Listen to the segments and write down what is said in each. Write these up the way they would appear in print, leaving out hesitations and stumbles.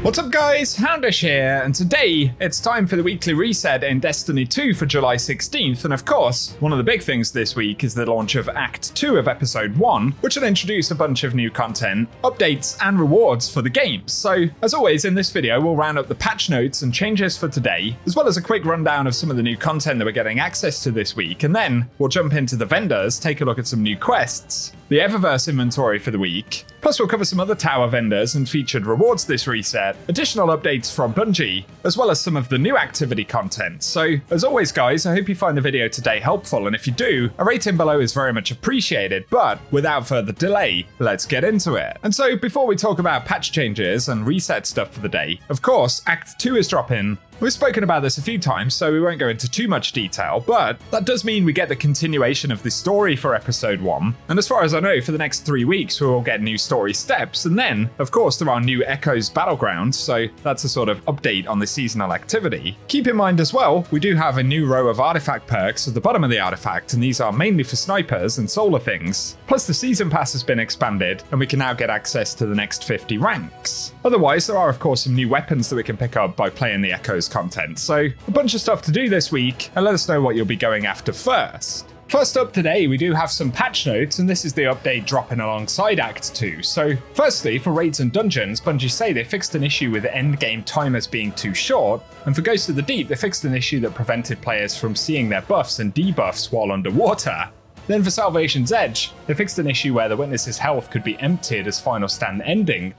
What's up guys, Houndish here, and today it's time for the weekly reset in Destiny 2 for July 16th, and of course, one of the big things this week is the launch of Act 2 of Episode 1, which will introduce a bunch of new content, updates, and rewards for the game. So, as always in this video, we'll round up the patch notes and changes for today, as well as a quick rundown of some of the new content that we're getting access to this week, and then we'll jump into the vendors, take a look at some new quests, the Eververse inventory for the week, plus we'll cover some other tower vendors and featured rewards this reset, additional updates from Bungie, as well as some of the new activity content. So, as always guys, I hope you find the video today helpful, and if you do, a rating below is very much appreciated, but without further delay, let's get into it. And so, before we talk about patch changes and reset stuff for the day, of course, Act 2 is dropping. We've spoken about this a few times, so we won't go into too much detail, but that does mean we get the continuation of the story for Episode 1, and as far as I know, for the next 3 weeks we will get new story steps, and then, of course, there are new Echoes Battlegrounds, so that's a sort of update on the seasonal activity. Keep in mind as well, we do have a new row of artifact perks at the bottom of the artifact, and these are mainly for snipers and solar things. Plus the season pass has been expanded, and we can now get access to the next 50 ranks. Otherwise, there are of course some new weapons that we can pick up by playing the Echoes content, so a bunch of stuff to do this week, and let us know what you'll be going after first. First up today, we do have some patch notes, and this is the update dropping alongside Act 2. So, firstly, for raids and dungeons, Bungie say they fixed an issue with endgame timers being too short, and for Ghosts of the Deep, they fixed an issue that prevented players from seeing their buffs and debuffs while underwater. Then for Salvation's Edge, they fixed an issue where the witness's health could be emptied as Final Stand ended,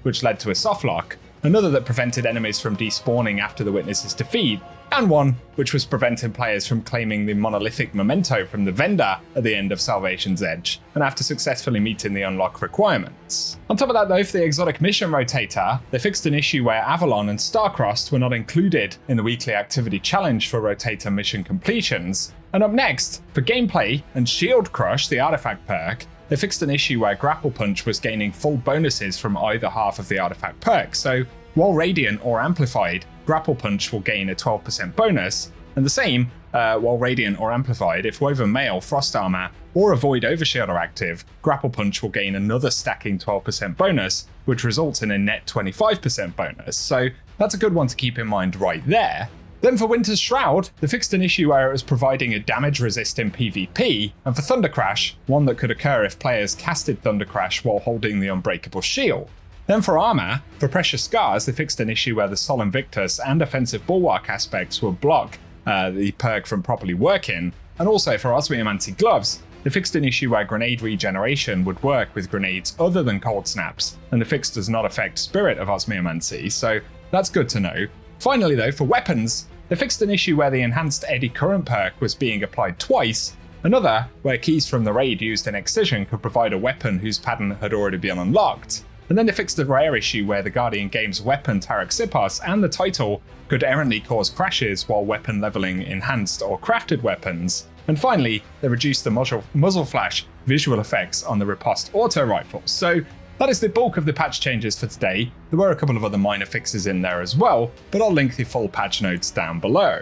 which led to a softlock, another that prevented enemies from despawning after the witness's defeat, and one which was preventing players from claiming the monolithic memento from the vendor at the end of Salvation's Edge, and after successfully meeting the unlock requirements. On top of that though, for the exotic mission rotator, they fixed an issue where Avalon and Starcrossed were not included in the weekly activity challenge for rotator mission completions. And up next, for gameplay and Shield Crush, the artifact perk, they fixed an issue where Grapple Punch was gaining full bonuses from either half of the artifact perk, so while Radiant or Amplified, Grapple Punch will gain a 12% bonus, and the same while Radiant or Amplified, if Woven Mail, Frost Armor, or a Void Overshield are active, Grapple Punch will gain another stacking 12% bonus, which results in a net 25% bonus, so that's a good one to keep in mind right there. Then for Winter's Shroud, they fixed an issue where it was providing a damage resist in PvP, and for Thunder Crash, one that could occur if players casted Thunder Crash while holding the Unbreakable Shield. Then for armor, for Precious Scars, they fixed an issue where the Sol Invictus and Offensive Bulwark aspects would block the perk from properly working, and also for Osmiomancy Gloves, they fixed an issue where grenade regeneration would work with grenades other than Cold Snaps, and the fix does not affect Spirit of Osmiomancy, so that's good to know. Finally though, for weapons, they fixed an issue where the enhanced Eddy Current perk was being applied twice, another where keys from the raid used in Excision could provide a weapon whose pattern had already been unlocked, and then they fixed a rare issue where the Guardian Games weapon Taraxippos and the title could errantly cause crashes while weapon leveling enhanced or crafted weapons, and finally they reduced the muzzle flash visual effects on the riposte auto rifles. So that is the bulk of the patch changes for today. There were a couple of other minor fixes in there as well, but I'll link the full patch notes down below.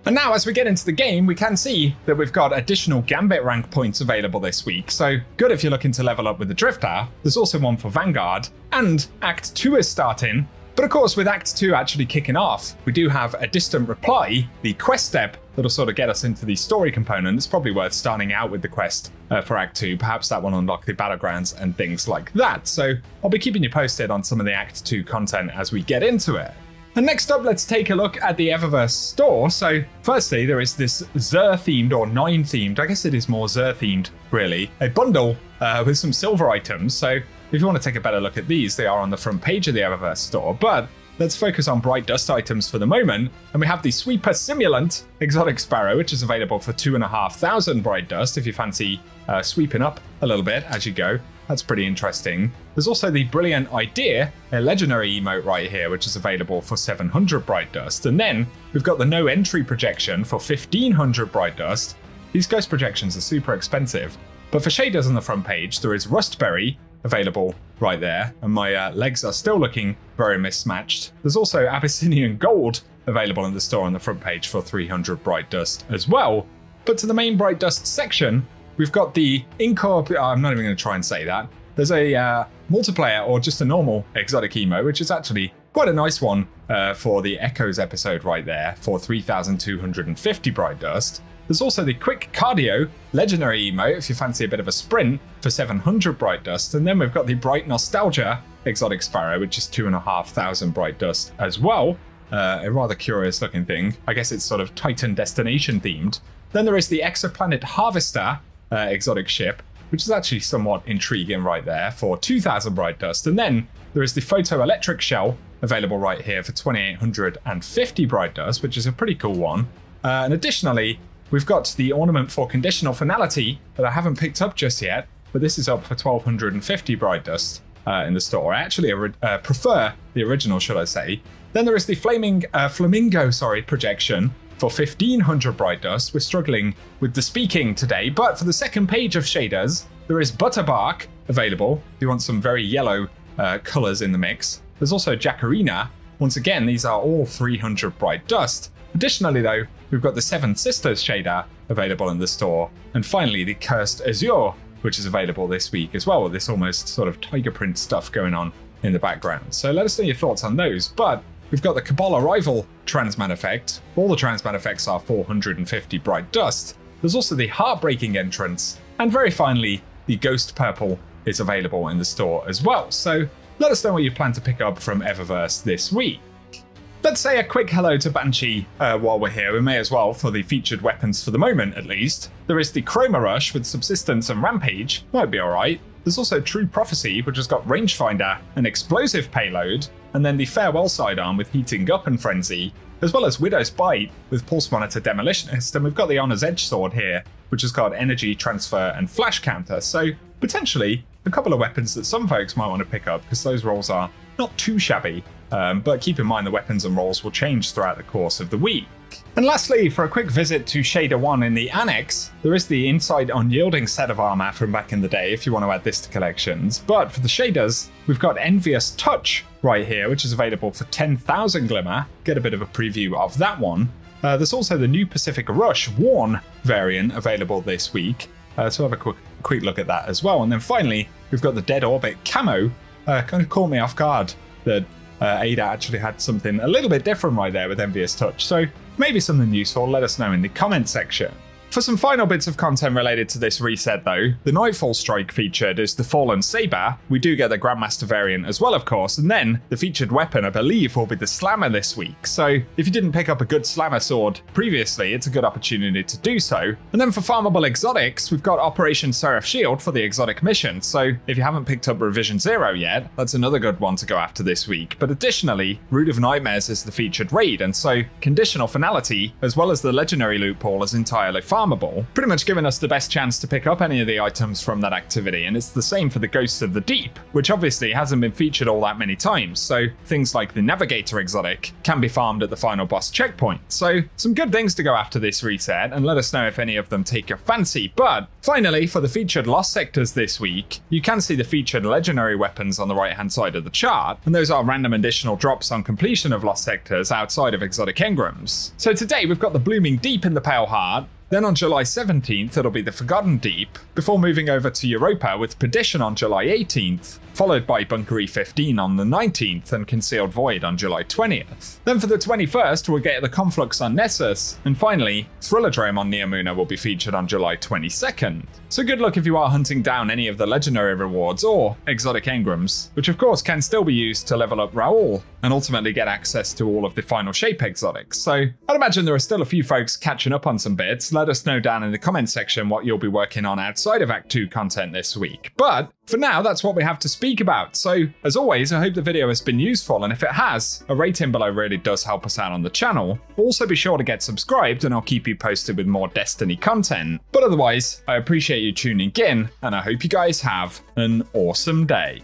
And now as we get into the game, we can see that we've got additional Gambit rank points available this week, so good if you're looking to level up with the Drifter. There's also one for Vanguard, and Act 2 is starting. But of course, with Act 2 actually kicking off, we do have a distant reply, the quest step, that'll sort of get us into the story component. It's probably worth starting out with the quest for Act 2, perhaps that will unlock the battlegrounds and things like that. So I'll be keeping you posted on some of the Act 2 content as we get into it. And next up, let's take a look at the Eververse store. So firstly, there is this Xur-themed or Nine-themed, I guess it is more Xur-themed really, a bundle with some silver items. So if you want to take a better look at these, they are on the front page of the Eververse store, but let's focus on Bright Dust items for the moment. And we have the Sweeper Simulant Exotic Sparrow, which is available for 2,500 Bright Dust if you fancy sweeping up a little bit as you go. That's pretty interesting. There's also the Brilliant Idea, a legendary emote right here, which is available for 700 Bright Dust. And then we've got the No Entry projection for 1,500 Bright Dust. These ghost projections are super expensive, but for shaders on the front page, there is Rustberry available right there, and my legs are still looking very mismatched. There's also Abyssinian Gold available in the store on the front page for 300 Bright Dust as well. But to the main Bright Dust section, we've got the I'm not even going to try and say that. There's a multiplayer or just a normal exotic emo, which is actually quite a nice one for the Echoes episode right there for 3,250 Bright Dust. There's also the Quick Cardio Legendary emo if you fancy a bit of a sprint for 700 Bright Dust. And then we've got the Bright Nostalgia Exotic Sparrow, which is 2,500 Bright Dust as well. A rather curious looking thing. I guess it's sort of Titan Destination themed. Then there is the Exoplanet Harvester exotic ship, which is actually somewhat intriguing right there for 2,000 Bright Dust. And then there is the Photoelectric Shell available right here for 2,850 Bright Dust, which is a pretty cool one. And additionally, we've got the ornament for Conditional Finality that I haven't picked up just yet, but this is up for 1,250 Bright Dust in the store. I actually prefer the original, should I say. Then there is the Flamingo projection for 1,500 Bright Dust. We're struggling with the speaking today, but for the second page of shaders, there is Butterbark available if you want some very yellow colors in the mix. There's also Jacarina. Once again, these are all 300 Bright Dust. Additionally though, we've got the Seven Sisters shader available in the store. And finally, the Cursed Azure, which is available this week as well, with this almost sort of tiger print stuff going on in the background. So let us know your thoughts on those. But we've got the Cabal Arrival Transman effect. All the Transman effects are 450 Bright Dust. There's also the Heartbreaking entrance. And very finally, the Ghost Purple is available in the store as well. So let us know what you plan to pick up from Eververse this week. Let's say a quick hello to Banshee while we're here. We may as well for the featured weapons for the moment, at least. There is the Chroma Rush with Subsistence and Rampage. Might be alright. There's also True Prophecy, which has got Rangefinder and Explosive Payload. And then the Farewell Sidearm with Heating Up and Frenzy, as well as Widow's Bite with Pulse Monitor Demolitionist. And we've got the Honor's Edge Sword here, which has got Energy Transfer and Flash Counter. So potentially a couple of weapons that some folks might want to pick up because those rolls are not too shabby. But keep in mind the weapons and rolls will change throughout the course of the week. And lastly, for a quick visit to Shader 1 in the annex, there is the Inside Unyielding set of armor from back in the day if you want to add this to collections. But for the shaders, we've got Envious Touch right here, which is available for 10,000 Glimmer. Get a bit of a preview of that one. There's also the new Pacific Rush Worn variant available this week. So have a quick look at that as well. And then finally, we've got the Dead Orbit Camo. Kind of caught me off guard that Ada actually had something a little bit different right there with Envious Touch. So maybe something useful, let us know in the comment section. For some final bits of content related to this reset though, the Nightfall strike featured is the Fallen Saber. We do get the Grandmaster variant as well, of course, and then the featured weapon, I believe, will be the Slammer this week. So if you didn't pick up a good Slammer sword previously, it's a good opportunity to do so. And then for farmable exotics, we've got Operation Seraph Shield for the exotic mission. So if you haven't picked up Revision 0 yet, that's another good one to go after this week. But additionally, Root of Nightmares is the featured raid, and so Conditional Finality, as well as the Legendary Loot Pool, is entirely farmable. Pretty much giving us the best chance to pick up any of the items from that activity, and it's the same for the Ghosts of the Deep, which obviously hasn't been featured all that many times, so things like the Navigator exotic can be farmed at the final boss checkpoint. So some good things to go after this reset, and let us know if any of them take your fancy. But finally, for the featured Lost Sectors this week, you can see the featured legendary weapons on the right hand side of the chart, and those are random additional drops on completion of Lost Sectors outside of exotic engrams. So today we've got the Blooming Deep in the Pale Heart. Then on July 17th, it'll be the Forgotten Deep, before moving over to Europa with Perdition on July 18th, followed by Bunkery 15 on the 19th and Concealed Void on July 20th. Then for the 21st, we'll get the Conflux on Nessus, and finally, Thrillerdrome on Neomuna will be featured on July 22nd. So good luck if you are hunting down any of the legendary rewards or exotic engrams, which of course can still be used to level up Raoul and ultimately get access to all of the final shape exotics. So I'd imagine there are still a few folks catching up on some bits. Let us know down in the comment section what you'll be working on outside of Act 2 content this week. But for now, that's what we have to speak about. So as always, I hope the video has been useful, and if it has, a rating below really does help us out on the channel. Also be sure to get subscribed and I'll keep you posted with more Destiny content. But otherwise, I appreciate you tuning in, and I hope you guys have an awesome day.